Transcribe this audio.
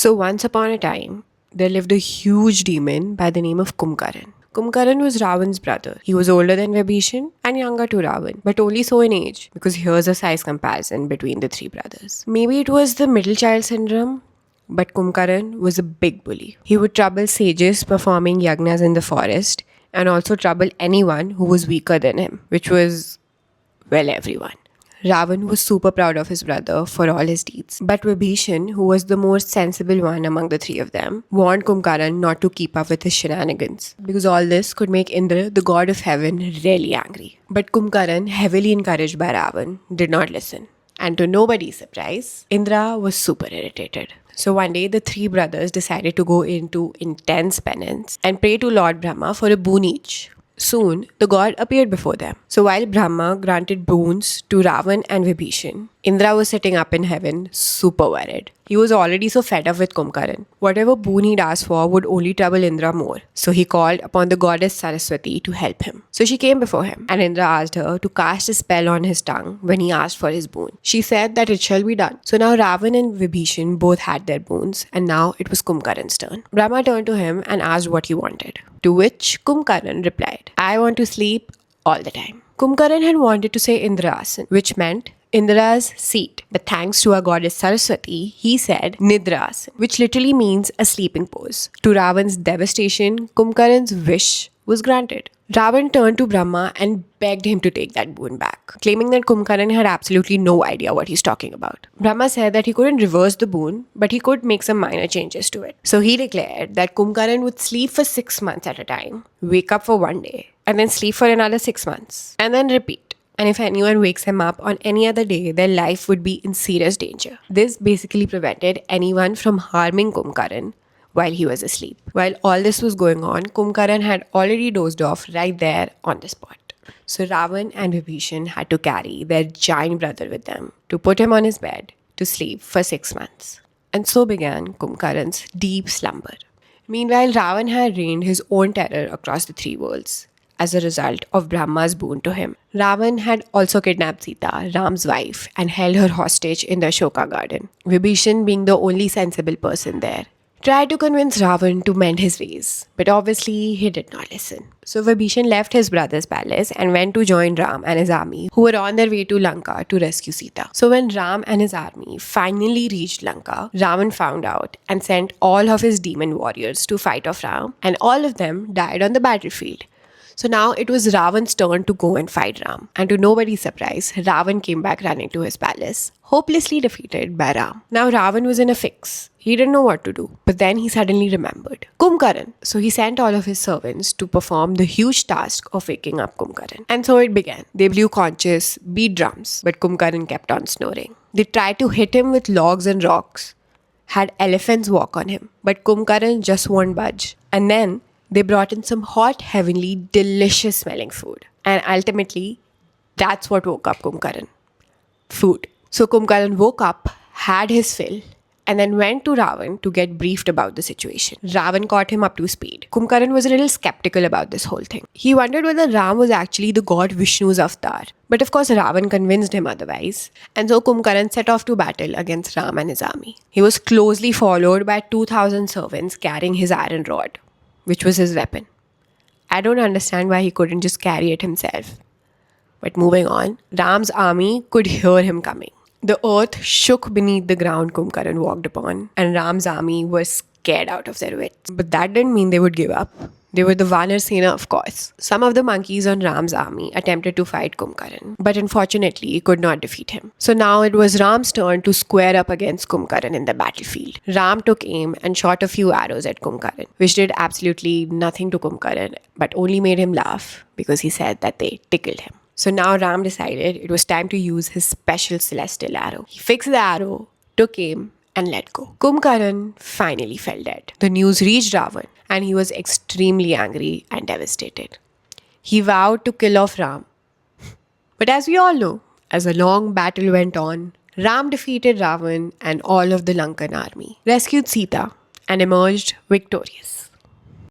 So once upon a time, there lived a huge demon by the name of Kumkaran. Kumkaran was Ravan's brother. He was older than Vibhishan and younger to Ravan, but only so in age, because here's a size comparison between the three brothers. Maybe it was the middle child syndrome, but Kumkaran was a big bully. He would trouble sages performing yagnas in the forest and also trouble anyone who was weaker than him, which was, well, everyone. Ravan was super proud of his brother for all his deeds. But Vibhishan, who was the most sensible one among the three of them, warned Kumkaran not to keep up with his shenanigans, because all this could make Indra, the god of heaven, really angry. But Kumkaran, heavily encouraged by Ravan, did not listen. And to nobody's surprise, Indra was super irritated. So one day, the three brothers decided to go into intense penance and pray to Lord Brahma for a boon each. Soon, the god appeared before them. So while Brahma granted boons to Ravan and Vibhishan, Indra was sitting up in heaven, super worried. He was already so fed up with Kumkaran. Whatever boon he'd asked for would only trouble Indra more. So he called upon the goddess Saraswati to help him. So she came before him, and Indra asked her to cast a spell on his tongue when he asked for his boon. She said that it shall be done. So now Ravan and Vibhishan both had their boons, and now it was Kumkaran's turn. Brahma turned to him and asked what he wanted. To which Kumkaran replied, I want to sleep all the time. Kumkaran had wanted to say Indrasan, which meant Indra's seat. But thanks to our goddess Saraswati, he said Nidrasan, which literally means a sleeping pose. To Ravan's devastation, Kumkaran's wish was granted. Ravan turned to Brahma and begged him to take that boon back, claiming that Kumkaran had absolutely no idea what he's talking about. Brahma said that he couldn't reverse the boon, but he could make some minor changes to it. So he declared that Kumkaran would sleep for 6 months at a time, wake up for 1 day, and then sleep for another 6 months, and then repeat. And if anyone wakes him up on any other day, their life would be in serious danger. This basically prevented anyone from harming Kumkaran while he was asleep. While all this was going on, Kumkaran had already dozed off right there on the spot. So Ravan and Vibhishan had to carry their giant brother with them to put him on his bed to sleep for 6 months. And so began Kumkaran's deep slumber. Meanwhile, Ravan had reigned his own terror across the three worlds as a result of Brahma's boon to him. Ravan had also kidnapped Sita, Ram's wife, and held her hostage in the Ashoka garden. Vibhishan, being the only sensible person there, tried to convince Ravan to mend his ways, but obviously he did not listen. So Vibhishan left his brother's palace and went to join Ram and his army, who were on their way to Lanka to rescue Sita. So when Ram and his army finally reached Lanka, Ravan found out and sent all of his demon warriors to fight off Ram, and all of them died on the battlefield. So now it was Ravan's turn to go and fight Ram. And to nobody's surprise, Ravan came back running to his palace, hopelessly defeated by Ram. Now Ravan was in a fix. He didn't know what to do. But then he suddenly remembered Kumkaran. So he sent all of his servants to perform the huge task of waking up Kumkaran. And so it began. They blew conches, beat drums, but Kumkaran kept on snoring. They tried to hit him with logs and rocks, had elephants walk on him, but Kumkaran just won't budge. And then they brought in some hot, heavenly, delicious smelling food. And ultimately, that's what woke up Kumkaran. Food. So Kumkaran woke up, had his fill, and then went to Ravan to get briefed about the situation. Ravan caught him up to speed. Kumkaran was a little skeptical about this whole thing. He wondered whether Ram was actually the god Vishnu's avatar. But of course, Ravan convinced him otherwise. And so Kumkaran set off to battle against Ram and his army. He was closely followed by 2,000 servants carrying his iron rod, which was his weapon. I don't understand why he couldn't just carry it himself. But moving on, Ram's army could hear him coming. The earth shook beneath the ground Kumkaran walked upon, and Ram's army was scared out of their wits. But that didn't mean they would give up. They were the Vanar Sena, of course. Some of the monkeys on Ram's army attempted to fight Kumkaran, but unfortunately could not defeat him. So now it was Ram's turn to square up against Kumkaran in the battlefield. Ram took aim and shot a few arrows at Kumkaran, which did absolutely nothing to Kumkaran, but only made him laugh because he said that they tickled him. So now Ram decided it was time to use his special celestial arrow. He fixed the arrow, took aim, and let go. Kumkaran finally fell dead. The news reached Ravan, and he was extremely angry and devastated. He vowed to kill off Ram. But as we all know, as a long battle went on, Ram defeated Ravan and all of the Lankan army, rescued Sita, and emerged victorious.